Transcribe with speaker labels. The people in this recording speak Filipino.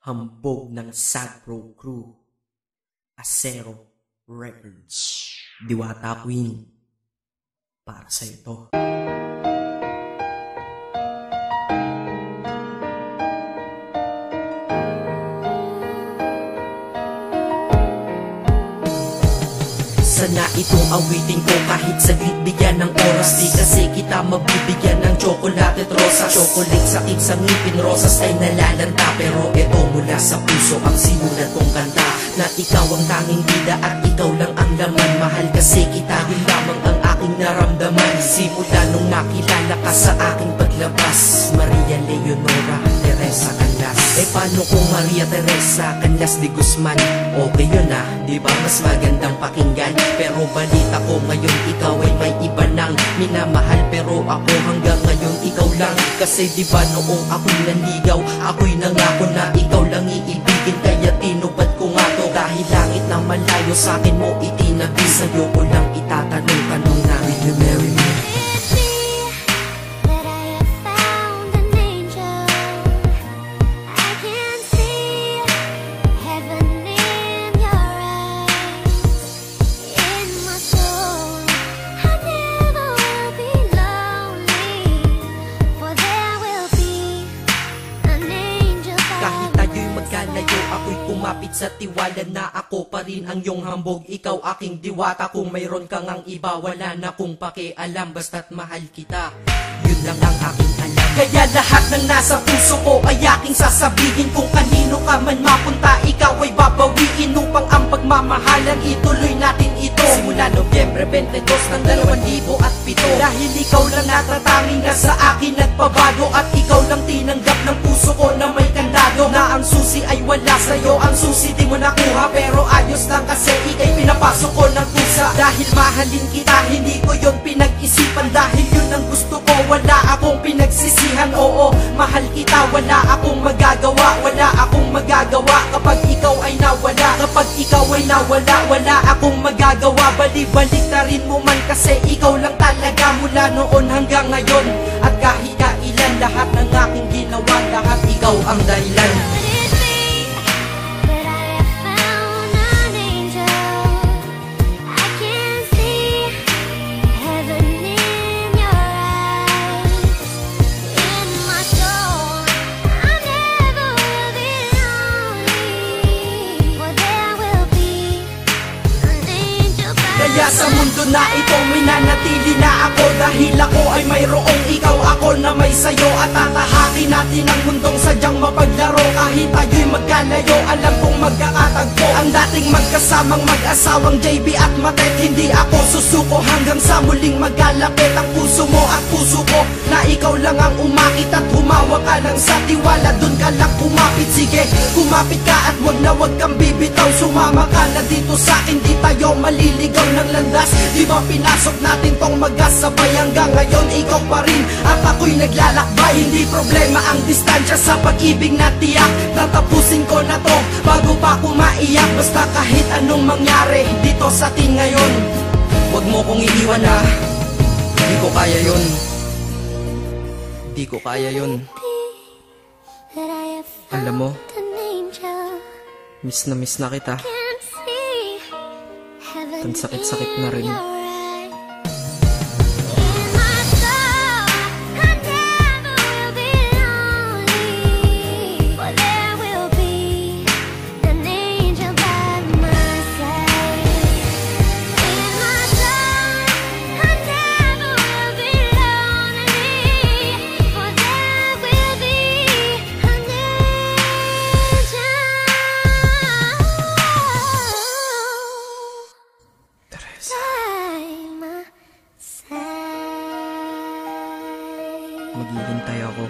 Speaker 1: Hambog ng Sagpro Crew, Acero Records, Diwata Queen, para sa ito. Sana itong awitin ko kahit saglit bigyan ng oras. Di kasi kita mabibigyan ng tsokolate at rosas. Chocolate sakit sa ngipin, rosas ay nalalanta. Pero eto mula sa puso ang simulan kong kanta, na ikaw ang tanging bida at ikaw lang ang laman. Mahal kasi kita, yun lamang ang aking naramdaman. Simula nung nakilala ka sa aking paglabas, Maria Leonora Teresa Canlas. Eh paano kung Maria Teresa Canlas de Guzman? Okay yun ah, di ba mas magandang pakinggan? Pero balita ko ngayon ikaw ay may iba nang minamahal. Pero ako hanggang ngayon ikaw lang. Kasi di ba noong ako'y nanligaw, ako'y nangako na ikaw lang iibigin. Kaya tinupad ko nga to, dahil langit na malayo sa akin mo itinabi. Sa'yo ko lang itatanong-tanong na, will you marry me? Ako'y kumapit sa tiwala na ako pa rin ang iyong hambog. Ikaw aking diwata, kung mayroon kang ang iba, wala na kung pakialam, basta't mahal kita, yun lang ang aking alam. Kaya lahat ng nasa puso ko ay aking sasabihin. Kung kanino ka man mapunta, ikaw ay babawiin, upang ang pagmamahalan ituloy natin ito. Simula Nobyembre 22 ng 2007, dahil ikaw lang natatanging na sa akin nagpabago. At ikaw lang tinanggap ng puso ko na may kandado, na ang susi ay wala sa'yo, ang susi di mo nakuha. Pero ayos lang kasi ika'y pinapasok ko ng kusa. Dahil mahalin kita, hindi ko yun pinag-isipan. Dahil yun ang gusto ko, wala akong pinagsisihan. Oo, mahal kita, wala akong magagawa. Wala akong magagawa kapag ikaw ay nawala. Kapag ikaw ay nawala, wala akong magagawa. Balik-balik na rin mo man kasi ikaw lang talaga, mula noon hanggang ngayon. At kahit kailan, lahat ng aking ginawa, lahat ikaw ang dahilan. Kaya sa mundo na ito may nanatili na ako, dahil ako ay mayroong ikaw, ako na may sayo. At tatahakin natin ang mundong sadyang mapaglaro. Kahit tayo'y magkalayo, alam kong magkakatagpo. Ang dating magkasamang mag-asawang JB at Matet, hindi ako susuko hanggang sa muling magkalapit ang puso mo at puso ko, na ikaw lang ang umakit at humawa ka lang sa tiwala. Dun ka lang kumapit, sige kumapit ka at wag na wag kang bibitaw. Sumama ka na dito sa akin, di tayo maliligaw ng landas. Di ba pinasok natin tong magkasabay, hanggang ngayon ikaw pa rin at ako'y naglalakbay. Hindi problema ang distansya sa pag-ibig na tiyak, tatapusin ko na to bago pa ako maiyak. Basta kahit anong mangyari dito sa atin ngayon, wag mo kong iiwan na, di ko kaya yun. Di ko kaya yun. Alam mo, miss na kita. Ang sakit-sakit na rin. Maghihintay ako.